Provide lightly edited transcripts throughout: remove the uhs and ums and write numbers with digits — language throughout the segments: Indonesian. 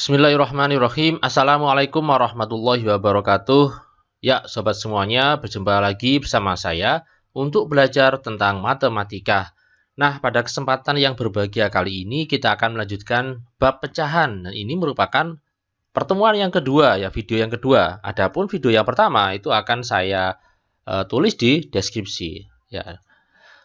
Bismillahirrahmanirrahim. Assalamualaikum warahmatullahi wabarakatuh. Ya, sobat semuanya, berjumpa lagi bersama saya untuk belajar tentang matematika. Nah, pada kesempatan yang berbahagia kali ini kita akan melanjutkan bab pecahan. Dan ini merupakan pertemuan yang kedua, ya, video yang kedua. Adapun video yang pertama itu akan saya tulis di deskripsi, ya.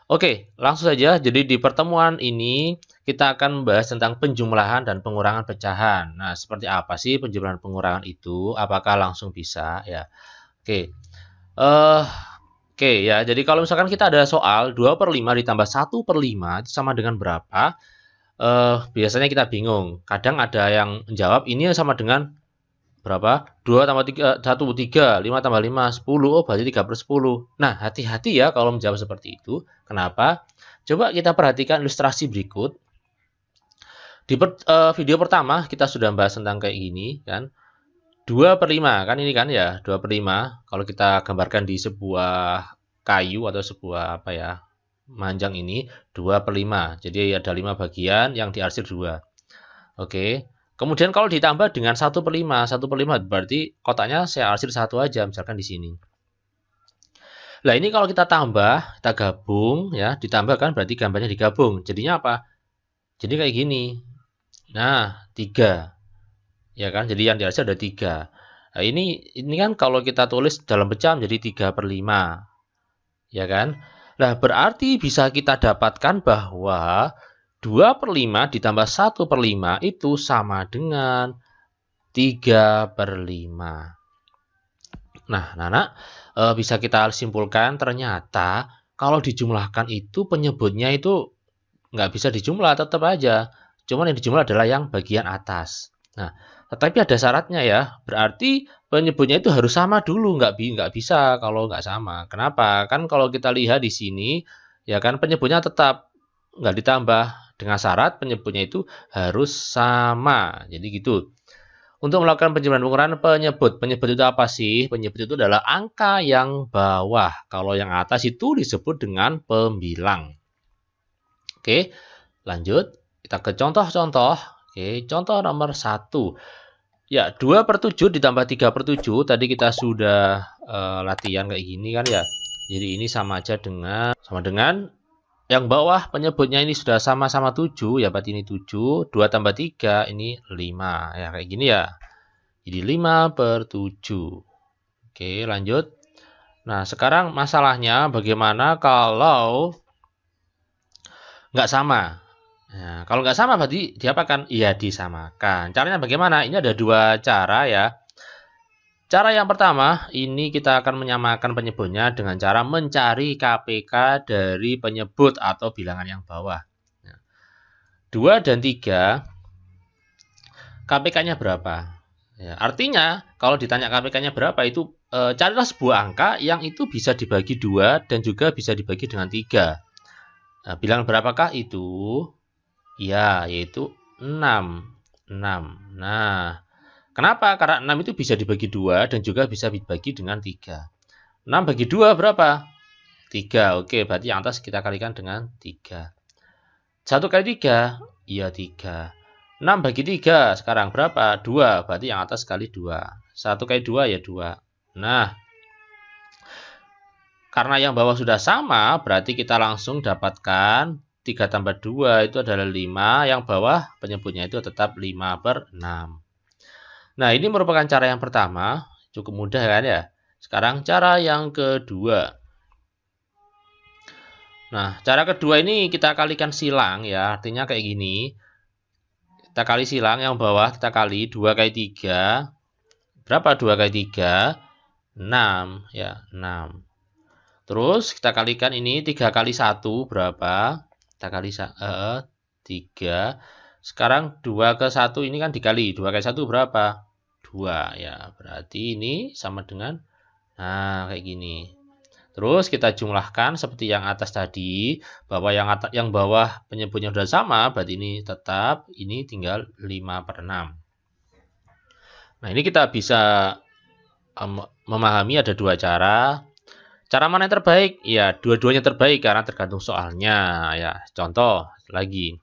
Oke, langsung saja. Jadi di pertemuan ini kita akan membahas tentang penjumlahan dan pengurangan pecahan. Nah, seperti apa sih penjumlahan pengurangan itu? Apakah langsung bisa ya? Oke. Eh oke ya. Jadi kalau misalkan kita ada soal 2/5 ditambah 1/5 itu sama dengan berapa? Biasanya kita bingung. Kadang ada yang menjawab ini sama dengan berapa? 2 tambah 3, 1, 3, 5 tambah 5, 10. Oh, berarti 3/10. Nah, hati-hati ya kalau menjawab seperti itu. Kenapa? Coba kita perhatikan ilustrasi berikut. Di video pertama kita sudah bahas tentang kayak gini kan. 2/5 kan ini kan ya, 2/5. Kalau kita gambarkan di sebuah kayu atau sebuah apa ya, manjang ini 2/5. Jadi ada 5 bagian yang diarsir 2. Oke. Kemudian kalau ditambah dengan 1/5, 1/5 berarti kotaknya saya arsir 1 aja, misalkan di sini. Nah, ini kalau kita tambah, kita gabung ya, ditambah kan berarti gambarnya digabung. Jadinya apa? Jadi kayak gini. Nah, 3. Ya kan? Jadi yang diarsir ada 3. Nah, ini kan kalau kita tulis dalam pecahan jadi 3/5. Ya kan? Nah, berarti bisa kita dapatkan bahwa 2/5 ditambah 1/5 itu sama dengan 3/5. Nah, Nana, bisa kita simpulkan ternyata kalau dijumlahkan itu penyebutnya itu nggak bisa dijumlah, tetap aja. Cuman yang dijumlah adalah yang bagian atas. Nah, tetapi ada syaratnya ya. Berarti penyebutnya itu harus sama dulu, nggak bisa kalau nggak sama. Kenapa? Kan kalau kita lihat di sini, ya kan penyebutnya tetap nggak ditambah dengan syarat penyebutnya itu harus sama. Jadi gitu. Untuk melakukan penjumlahan pengurangan penyebut itu apa sih? Penyebut itu adalah angka yang bawah. Kalau yang atas itu disebut dengan pembilang. Oke, lanjut. Kita ke contoh-contoh. Oke, contoh nomor 1. Ya, 2/7 ditambah 3/7. Tadi kita sudah latihan kayak gini kan ya. Jadi ini sama dengan yang bawah penyebutnya ini sudah sama-sama 7, ya berarti ini 7. 2 tambah 3, ini 5. Ya, kayak gini ya. Jadi 5/7. Oke, lanjut. Nah, sekarang masalahnya bagaimana kalau nggak sama? Nah, kalau nggak sama berarti diapakan? Iya, disamakan. Caranya bagaimana? Ini ada 2 cara ya. Cara yang pertama, ini kita akan menyamakan penyebutnya dengan cara mencari KPK dari penyebut atau bilangan yang bawah. 2 dan 3, KPK-nya berapa? Ya, artinya, kalau ditanya KPK-nya berapa, itu carilah sebuah angka yang itu bisa dibagi 2 dan juga bisa dibagi dengan 3. Nah, bilangan berapakah itu? Ya, yaitu 6. 6. Nah, kenapa? Karena 6 itu bisa dibagi 2 dan juga bisa dibagi dengan 3. 6 bagi 2 berapa? 3. Oke, berarti yang atas kita kalikan dengan 3. 1 kali 3? Iya, 3. 6 bagi 3 sekarang berapa? 2. Berarti yang atas kali 2. 1 kali 2 ya 2. Nah, karena yang bawah sudah sama, berarti kita langsung dapatkan 3 tambah 2 itu adalah 5. Yang bawah penyebutnya itu tetap 5/6. Nah, ini merupakan cara yang pertama. Cukup mudah kan ya? Sekarang cara yang kedua. Nah, cara kedua ini kita kalikan silang ya. Artinya kayak gini. Kita kali silang yang bawah, kita kali 2 kali 3. Berapa 2 kali 3? 6 ya, 6. Terus kita kalikan ini 3 kali 1 berapa? Kita kali 3. Sekarang 2 ke 1 ini kan dikali. 2 kali 1 berapa? 2 ya. Berarti ini sama dengan kayak gini. Terus kita jumlahkan seperti yang atas tadi, bahwa yang bawah penyebutnya sudah sama, berarti ini tetap, ini tinggal 5/6. Nah, ini kita bisa memahami ada 2 cara. Cara mana yang terbaik? Ya, dua-duanya terbaik karena tergantung soalnya. Ya, contoh lagi.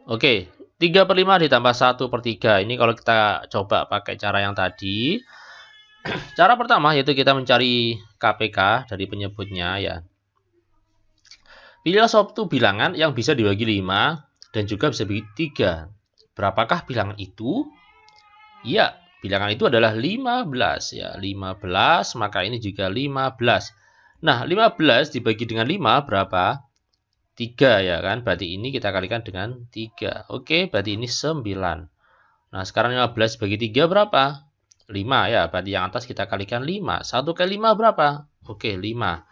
Oke, 3/5 ditambah 1/3. Ini kalau kita coba pakai cara yang tadi. Cara pertama yaitu kita mencari KPK dari penyebutnya ya. Pilihlah suatu bilangan yang bisa dibagi 5 dan juga bisa dibagi 3. Berapakah bilangan itu? Ya, bilangan itu adalah 15 ya. 15, maka ini juga 15. Nah, 15 dibagi dengan 5 berapa? 3 ya kan? Berarti ini kita kalikan dengan 3. Oke, berarti ini 9. Nah, sekarang 15 bagi 3 berapa? 5 ya. Berarti yang atas kita kalikan 5. 1 kali 5 berapa? Oke, 5.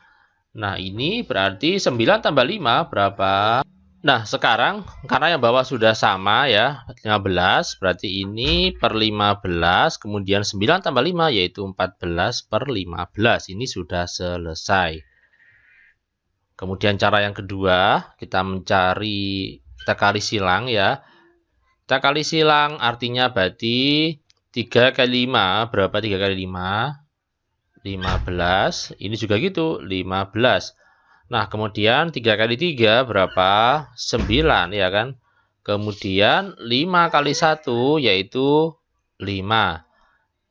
Nah, ini berarti 9 tambah 5 berapa? Nah, sekarang karena yang bawah sudah sama ya, 15, berarti ini per 15, kemudian 9 tambah 5 yaitu 14 per 15. Ini sudah selesai. Kemudian cara yang kedua, kita kali silang ya. Kita kali silang artinya berarti 3 kali 5, berapa 3 kali 5? 15, ini juga gitu, 15. Nah, kemudian 3 kali 3 berapa? 9 ya kan? Kemudian 5 kali 1 yaitu 5.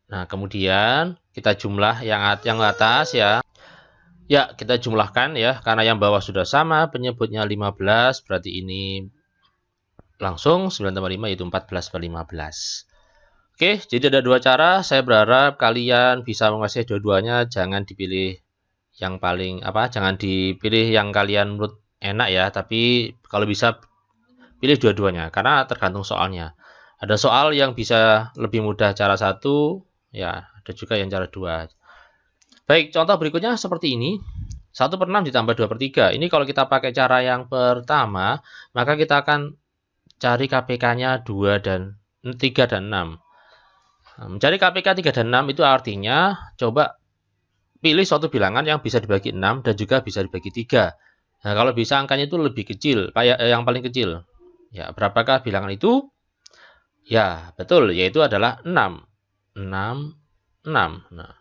Nah, kemudian kita jumlah yang atas ya. Ya, kita jumlahkan ya, karena yang bawah sudah sama, penyebutnya 15, berarti ini langsung 9 tambah 5 yaitu 14 per 15. Oke, jadi ada dua cara. Saya berharap kalian bisa menguasai dua-duanya, jangan dipilih yang paling jangan dipilih yang kalian menurut enak ya, tapi kalau bisa pilih dua-duanya karena tergantung soalnya. Ada soal yang bisa lebih mudah cara satu ya, ada juga yang cara dua. Baik, contoh berikutnya seperti ini. 1/6 ditambah 2/3. Ini kalau kita pakai cara yang pertama, maka kita akan cari KPK-nya 3 dan 6. Mencari KPK 3 dan 6 itu artinya coba pilih suatu bilangan yang bisa dibagi 6 dan juga bisa dibagi 3. Nah, kalau bisa angkanya itu lebih kecil, yang paling kecil. Ya, berapakah bilangan itu? Ya, betul, yaitu adalah 6. 6, 6. Nah,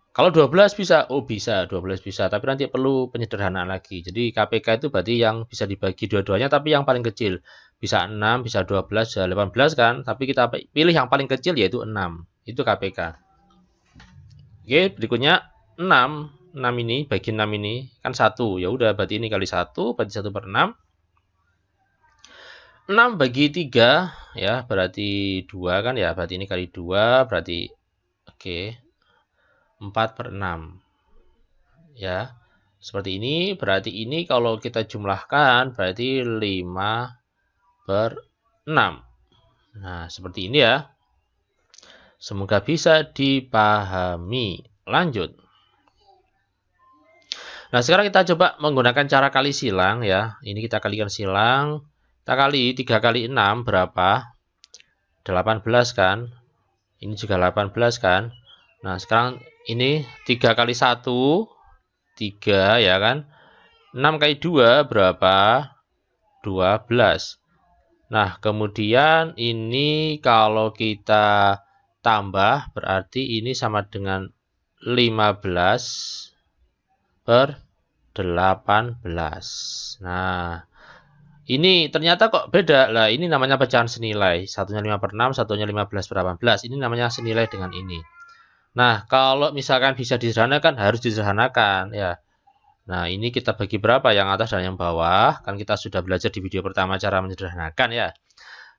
kalau 12 bisa? Oh, bisa, 12 bisa, tapi nanti perlu penyederhanaan lagi. Jadi, KPK itu berarti yang bisa dibagi dua-duanya, tapi yang paling kecil. Bisa 6, bisa 12, bisa 18 kan? Tapi kita pilih yang paling kecil yaitu 6. Itu KPK. Oke, berikutnya 6. 6 ini, bagi 6 ini, kan 1. Ya udah, berarti ini kali 1, berarti 1/6. 6 bagi 3, ya, berarti 2 kan ya. Berarti ini kali 2, berarti, oke, 4/6. Ya, seperti ini, berarti ini kalau kita jumlahkan, berarti 5/6. Nah, seperti ini ya. Semoga bisa dipahami. Lanjut. Nah, sekarang kita coba menggunakan cara kali silang ya. Ini kita kalikan silang. Kita kali 3 kali 6 berapa? 18 kan? Ini juga 18 kan? Nah, sekarang ini 3 kali 1, 3 ya kan? 6 kali 2 berapa? 12. Nah, kemudian ini kalau kita tambah berarti ini sama dengan 15/18. Nah, ini ternyata kok beda. Lah, ini namanya pecahan senilai. Satunya 5/6, satunya 15/18. Ini namanya senilai dengan ini. Nah, kalau misalkan bisa disederhanakan, harus disederhanakan ya. Nah, ini kita bagi berapa? Yang atas dan yang bawah. Kan kita sudah belajar di video pertama cara menyederhanakan ya.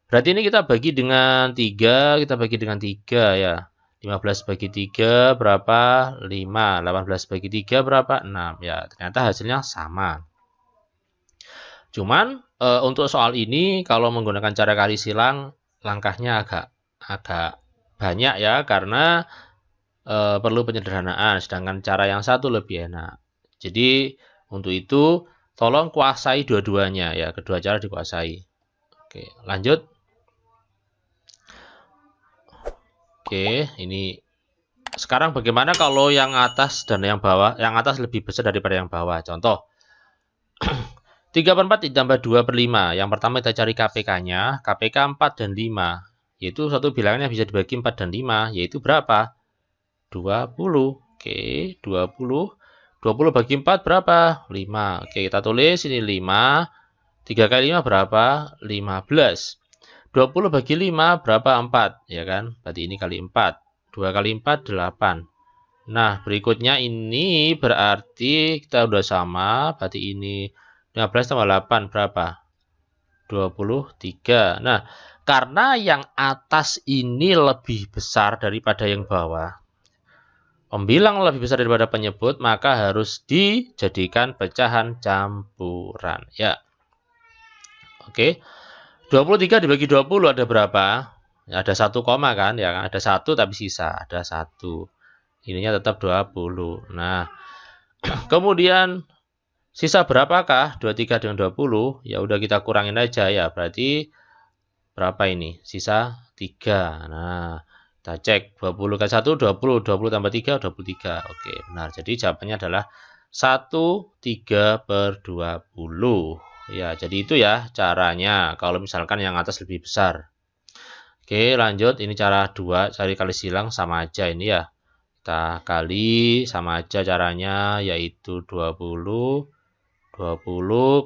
Berarti ini kita bagi dengan 3, kita bagi dengan 3 ya. 15 bagi 3 berapa? 5. 18 bagi 3 berapa? 6. Ya, ternyata hasilnya sama. Cuman untuk soal ini kalau menggunakan cara kali silang langkahnya agak banyak ya, karena perlu penyederhanaan, sedangkan cara yang satu lebih enak. Jadi untuk itu tolong kuasai dua-duanya ya, kedua cara dikuasai. Oke, lanjut. Oke, ini sekarang bagaimana kalau yang atas dan yang bawah? Yang atas lebih besar daripada yang bawah. Contoh 3/4 ditambah 2/5. Yang pertama kita cari KPK-nya. KPK 4 dan 5. Yaitu satu bilangan yang bisa dibagi 4 dan 5. Yaitu berapa? 20. Oke, 20. 20 bagi 4 berapa? 5. Oke, kita tulis ini 5. 3 kali 5 berapa? 15. 20 bagi 5 berapa? 4, ya kan? Berarti ini kali 4. 2 kali 4, 8. Nah, berikutnya ini berarti kita udah sama. Berarti ini 15 tambah 8 berapa? 23. Nah, karena yang atas ini lebih besar daripada yang bawah, pembilang lebih besar daripada penyebut, maka harus dijadikan pecahan campuran. Ya. Oke. 23 dibagi 20 ada berapa? Ya, ada 1 koma kan? Ya, ada 1 tapi sisa. Ada 1. Ininya tetap 20. Nah, kemudian sisa berapakah? 23 dengan 20. Ya udah kita kurangin aja ya. Berarti berapa ini? Sisa 3. Nah, kita cek 20 kali 1 20, 20 tambah 3 23. Oke, benar. Jadi jawabannya adalah 1/3/20. Ya, jadi itu ya caranya kalau misalkan yang atas lebih besar. Oke, lanjut. Ini cara 2, cari kali silang sama aja ini ya. Kita kali sama aja caranya, yaitu 20,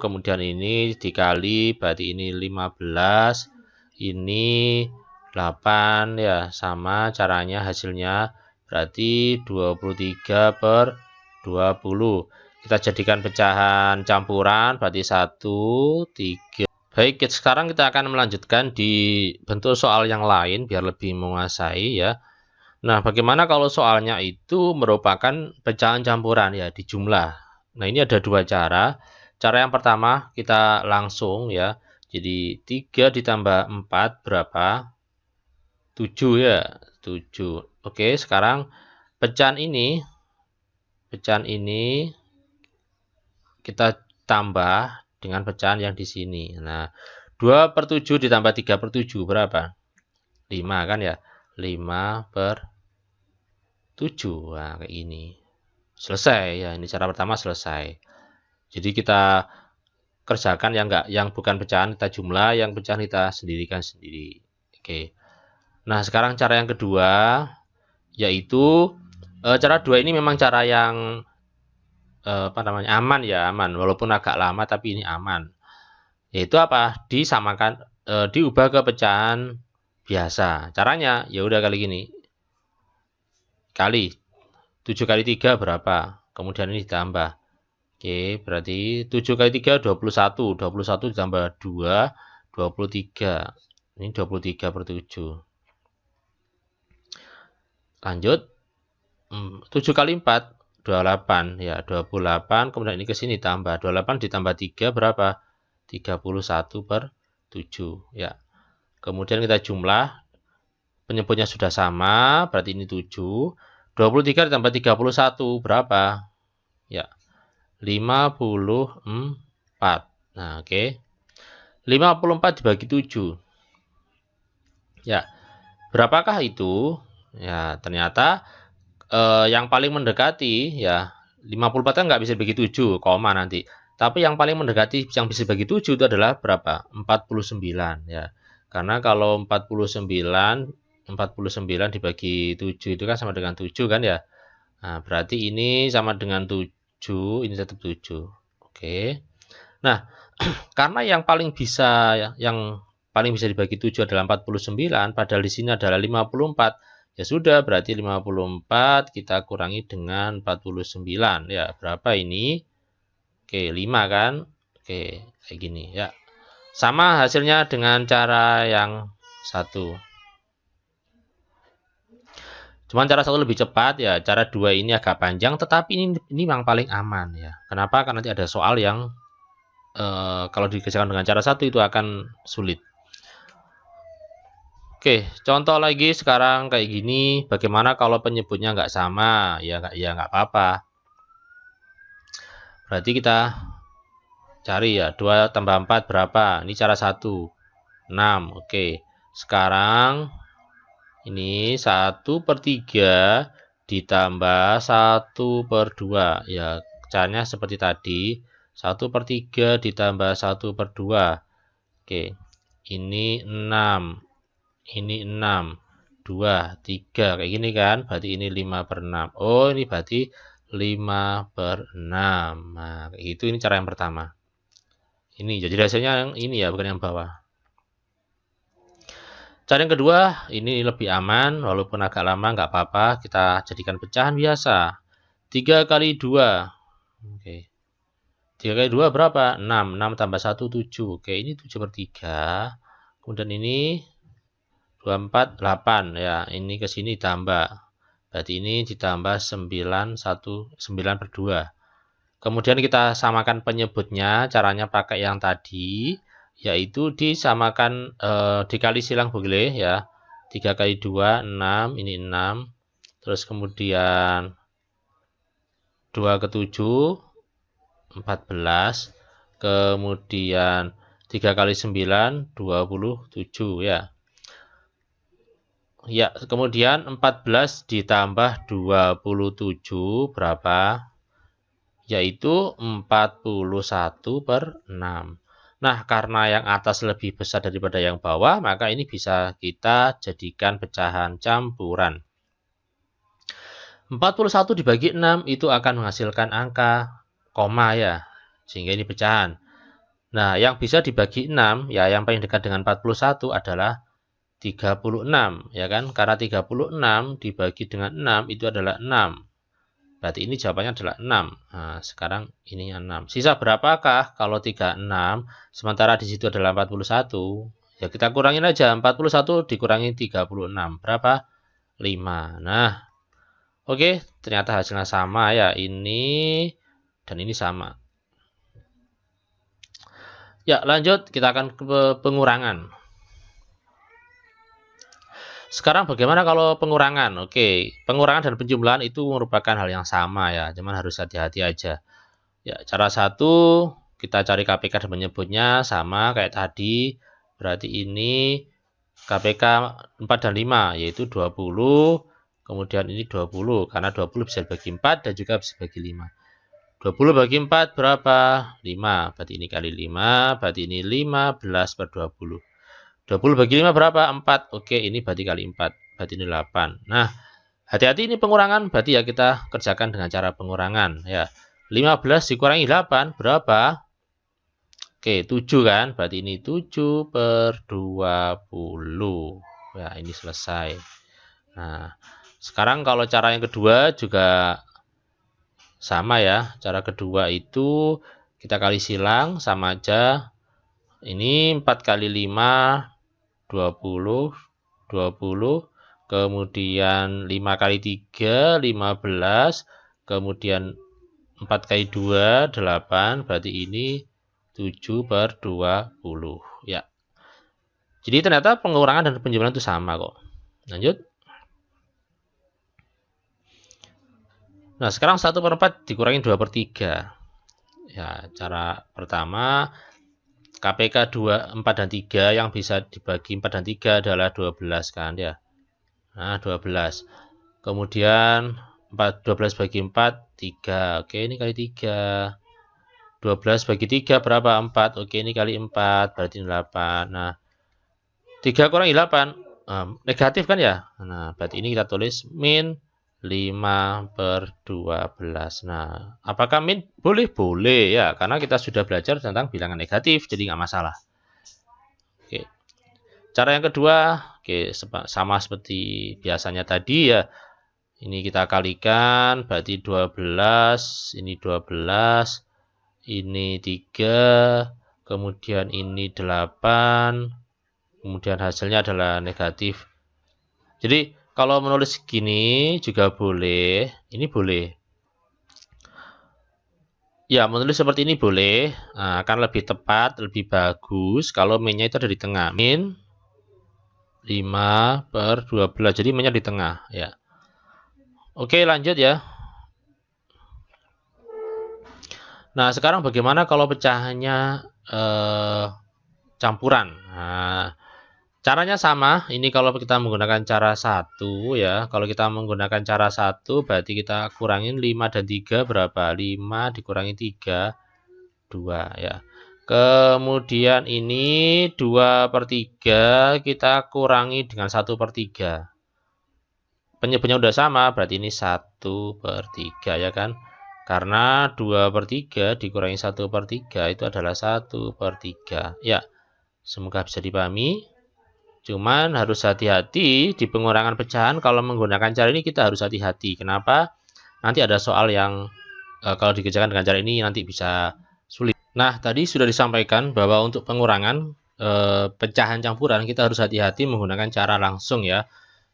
kemudian ini dikali, berarti ini 15, ini 8 ya, sama caranya hasilnya, berarti 23/20. Kita jadikan pecahan campuran, berarti 1, 3. Baik, sekarang kita akan melanjutkan di bentuk soal yang lain, biar lebih menguasai ya. Nah, bagaimana kalau soalnya itu merupakan pecahan campuran ya, di jumlah. Nah, ini ada 2 cara. Cara yang pertama, kita langsung ya. Jadi, 3 ditambah 4 berapa? 7 ya, 7. Oke, sekarang pecahan ini kita tambah dengan pecahan yang di sini. Nah, 2/7 ditambah 3/7 berapa? 5 kan ya? 5/7. Nah, kayak ini. Selesai ya, ini cara pertama selesai. Jadi kita kerjakan yang bukan pecahan kita jumlah, yang pecahan kita sendirikan sendiri. Oke. Nah, sekarang cara yang kedua, yaitu cara 2 ini memang cara yang aman ya, aman, walaupun agak lama tapi ini aman. Yaitu apa? Disamakan, diubah ke pecahan biasa. Caranya ya udah kali gini. Kali 7 kali 3 berapa? Kemudian ini ditambah. Oke, berarti 7 kali 3 21. 21 ditambah 2 23. Ini 23/7. Lanjut. 7 kali 4 28 ya, 28, kemudian ini ke sini tambah 28 ditambah 3 berapa? 31/7 ya. Kemudian kita jumlah, penyebutnya sudah sama, berarti ini 7. 23 ditambah 31 berapa? Ya, 54. Nah, oke. 54 dibagi 7. Ya, berapakah itu? Ya, ternyata yang paling mendekati ya 54 kan nggak bisa dibagi 7, koma nanti. Tapi yang paling mendekati yang bisa dibagi 7 itu adalah berapa? 49 ya. Karena kalau 49 dibagi 7 itu kan sama dengan 7 kan ya. Nah, berarti ini sama dengan 7, ini tetap 7. Oke. Nah, karena yang paling bisa dibagi 7 adalah 49, padahal di sini adalah 54. Ya sudah, berarti 54 kita kurangi dengan 49. Ya, berapa ini? Oke, 5 kan? Oke, kayak gini ya. Sama hasilnya dengan cara yang satu. Cuman cara satu lebih cepat ya. Cara 2 ini agak panjang, tetapi ini yang paling aman ya. Kenapa? Karena nanti ada soal yang kalau dikerjakan dengan cara satu itu akan sulit. Oke, contoh lagi sekarang kayak gini, bagaimana kalau penyebutnya nggak sama? Ya nggak apa-apa. Berarti kita cari ya, 2 tambah 4 berapa? Ini cara 1, 6. Oke, sekarang ini 1/3 ditambah 1/2. Ya, caranya seperti tadi, 1/3 ditambah 1/2. Oke, ini 6. Ini 6, 2, 3, kayak gini kan, berarti ini 5/6. Oh, ini berarti 5/6. Nah, kayak gitu, ini cara yang pertama. Ini, jadi hasilnya yang ini ya, bukan yang bawah. Cara yang kedua, ini lebih aman, walaupun agak lama nggak apa-apa, kita jadikan pecahan biasa. 3 kali 2. Oke. 3 kali 2 berapa? 6. 6 tambah 1, 7. Oke, ini 7 per 3. Kemudian ini 24, 8. Ya, ini ke sini tambah. Berarti ini ditambah 9, 9 per 2. Kemudian kita samakan penyebutnya, caranya pakai yang tadi, yaitu disamakan dikali silang boleh ya. 3 kali 2, 6, ini 6. Terus kemudian 2 ke 7, 14. Kemudian 3 kali 9, 27 ya. Ya, kemudian 14 ditambah 27 berapa? Yaitu 41 per 6. Nah, karena yang atas lebih besar daripada yang bawah, maka ini bisa kita jadikan pecahan campuran. 41 dibagi 6 itu akan menghasilkan angka koma ya, sehingga ini pecahan. Nah, yang bisa dibagi 6, ya yang paling dekat dengan 41 adalah 36, ya kan? Karena 36 dibagi dengan 6 itu adalah 6. Berarti ini jawabannya adalah 6. Nah, sekarang ininya 6. Sisa berapakah kalau 36? Sementara di situ adalah 41. Ya kita kurangin aja. 41 dikurangi 36. Berapa? 5. Nah, oke. Ternyata hasilnya sama ya. Ini dan ini sama. Ya, lanjut. Kita akan ke pengurangan. Sekarang bagaimana kalau pengurangan? Oke, pengurangan dan penjumlahan itu merupakan hal yang sama ya, cuman harus hati-hati aja. Ya, cara satu kita cari KPK dan menyebutnya sama kayak tadi. Berarti ini KPK 4 dan 5 yaitu 20. Kemudian ini 20 karena 20 bisa dibagi 4 dan juga bisa dibagi 5. 20 bagi 4 berapa? 5. Berarti ini kali 5, berarti ini 15 per 20. 20 bagi 5 berapa? 4. Oke, ini berarti kali 4. Berarti ini 8. Nah, hati-hati ini pengurangan. Berarti ya kita kerjakan dengan cara pengurangan. Ya, 15 dikurangi 8 berapa? Oke, 7 kan? Berarti ini 7 per 20. Ya, ini selesai. Nah, sekarang kalau cara yang kedua juga sama ya. Cara kedua itu kita kali silang sama aja. Ini 4 kali 5 20, 20, kemudian 5 kali 3, 15, kemudian 4 kali 2, 8, berarti ini 7 per 20. Ya. Jadi ternyata pengurangan dan penjumlahan itu sama kok. Lanjut. Nah, sekarang 1 per 4 dikurangi 2 per 3. Ya, cara pertama KPK 2, 4 dan 3 yang bisa dibagi 4 dan 3 adalah 12 kan ya. Nah, 12. Kemudian 12 bagi 4, 3. Oke, ini kali 3. 12 bagi 3 berapa? 4. Oke, ini kali 4, berarti 8. Nah, 3 kurangi 8. Negatif kan ya? Nah, berarti ini kita tulis min 5 per 12. Nah, apakah min? Boleh, boleh ya. Karena kita sudah belajar tentang bilangan negatif, jadi nggak masalah. Oke. Cara yang kedua, oke, sama seperti biasanya tadi ya. Ini kita kalikan, berarti 12, ini 12, ini 3, kemudian ini 8, kemudian hasilnya adalah negatif. Jadi, kalau menulis gini juga boleh, ini boleh. Ya, menulis seperti ini boleh, nah, akan lebih tepat, lebih bagus kalau min-nya itu ada di tengah. Min 5 per 12, jadi min-nya di tengah ya. Oke, lanjut ya. Nah, sekarang bagaimana kalau pecahannya campuran? Nah, caranya sama. Ini kalau kita menggunakan cara 1 ya. Kalau kita menggunakan cara 1 berarti kita kurangin 5 dan 3 berapa? 5 dikurangi 3, 2 ya. Kemudian ini 2 per 3 kita kurangi dengan 1 per 3. Penyebutnya udah sama, berarti ini 1 per 3 ya kan. Karena 2 per 3 dikurangi 1 per 3 itu adalah 1 per 3. Ya, semoga bisa dipahami. Cuman harus hati-hati di pengurangan pecahan. Kalau menggunakan cara ini kita harus hati-hati. Kenapa? Nanti ada soal yang kalau dikerjakan dengan cara ini nanti bisa sulit. Nah, tadi sudah disampaikan bahwa untuk pengurangan pecahan campuran kita harus hati-hati menggunakan cara langsung ya.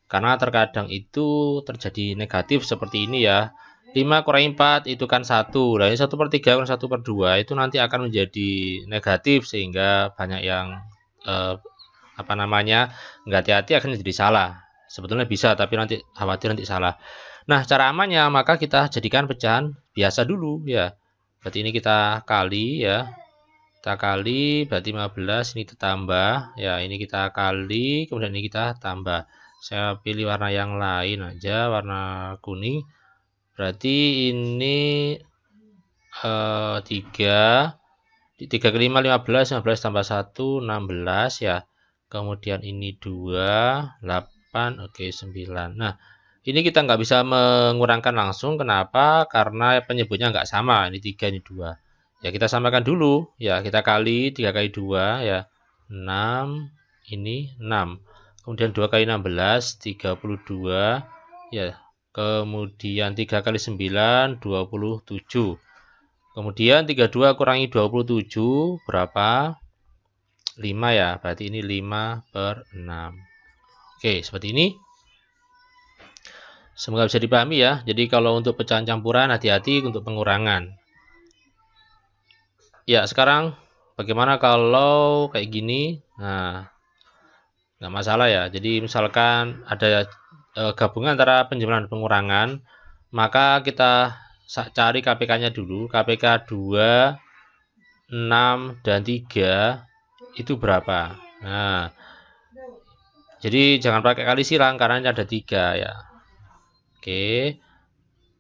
Karena terkadang itu terjadi negatif seperti ini ya. 5 kurangi 4 itu kan 1. Nah, ini 1/3 kurang 1/2 itu nanti akan menjadi negatif sehingga banyak yang nggak hati-hati akan jadi salah. Sebetulnya bisa tapi nanti khawatir nanti salah. Nah, cara amannya maka kita jadikan pecahan biasa dulu ya. Berarti ini kita kali ya. Kita kali berarti 15, ini kita tambah. Ya, ini kita kali, kemudian ini kita tambah. Saya pilih warna yang lain aja, warna kuning. Berarti ini 3. 3 ke 5, 15. 15 tambah 1, 16 ya. Kemudian ini 2, 8, oke 9. Nah, ini kita nggak bisa mengurangkan langsung. Kenapa? Karena penyebutnya nggak sama. Ini 3, ini 2. Ya, kita samakan dulu. Ya, kita kali 3 kali 2 ya. 6, ini 6. Kemudian 2 kali 16, 32. Ya, kemudian 3 kali 9, 27. Kemudian 32 kurangi 27 berapa? 5 ya. Berarti ini 5/6. Oke, seperti ini. Semoga bisa dipahami ya. Jadi kalau untuk pecahan campuran hati-hati untuk pengurangan. Ya, sekarang bagaimana kalau kayak gini? Nah, nggak masalah ya. Jadi misalkan ada gabungan antara penjumlahan dan pengurangan, maka kita cari KPK-nya dulu. KPK 2, 6, dan 3 itu berapa? Nah, jadi jangan pakai kali silang karena ini ada 3 ya. Oke.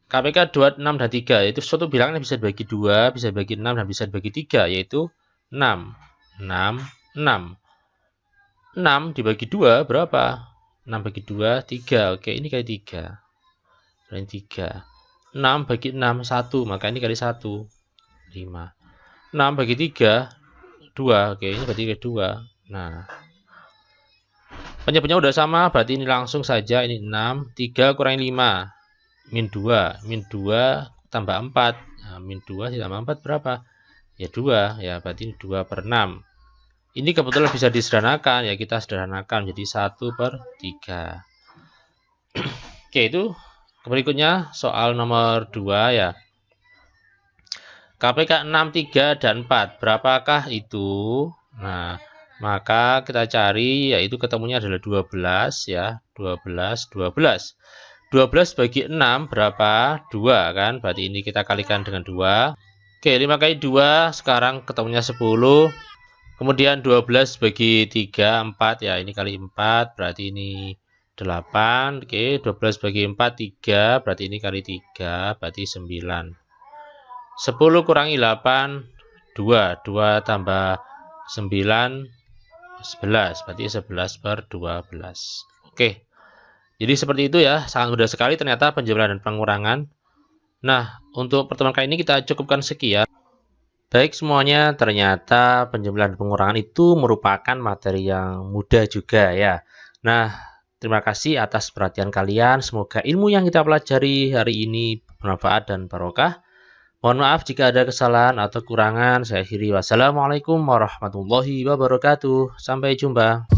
KPK 2, 6, dan 3 itu suatu bilangan yang bisa dibagi 2, bisa dibagi 6, dan bisa dibagi 3, yaitu 6. 6, 6. 6 dibagi 2 berapa? 6 bagi 2, 3. Oke, ini kali 3. Berarti 3. 6 bagi 6, 1. Maka ini kali 1. 5. 6 bagi 3, 2. Oke, ini berarti kali 2. Nah, penyebutnya udah sama, berarti ini langsung saja. Ini 6. 3 kurangi 5. Min 2. Min 2 tambah 4. Nah, min 2 tambah 4 berapa? Ya 2. Ya, berarti ini 2/6. Ini kebetulan bisa disederhanakan. Ya, kita sederhanakan jadi 1/3. Oke, itu berikutnya soal nomor 2 ya. KPK 6, 3, dan 4. Berapakah itu? Nah, maka kita cari, yaitu ketemunya adalah 12 ya. 12, 12. 12 bagi 6 berapa? 2 kan? Berarti ini kita kalikan dengan 2. Oke, 5 kali 2 sekarang ketemunya 10. Kemudian 12 bagi 3, 4 ya. Ini kali 4 berarti ini 8. Oke, 12 bagi 4, 3. Berarti ini kali 3 berarti 9. 10 kurangi 8, 2. 2 tambah 9, 11. Berarti 11/12. Oke. Jadi seperti itu ya, sangat mudah sekali ternyata penjumlahan dan pengurangan. Nah, untuk pertemuan kali ini kita cukupkan sekian. Baik semuanya, ternyata penjumlahan dan pengurangan itu merupakan materi yang mudah juga ya. Nah, terima kasih atas perhatian kalian. Semoga ilmu yang kita pelajari hari ini bermanfaat dan barokah. Mohon maaf jika ada kesalahan atau kekurangan. Saya akhiri. Wassalamualaikum warahmatullahi wabarakatuh. Sampai jumpa.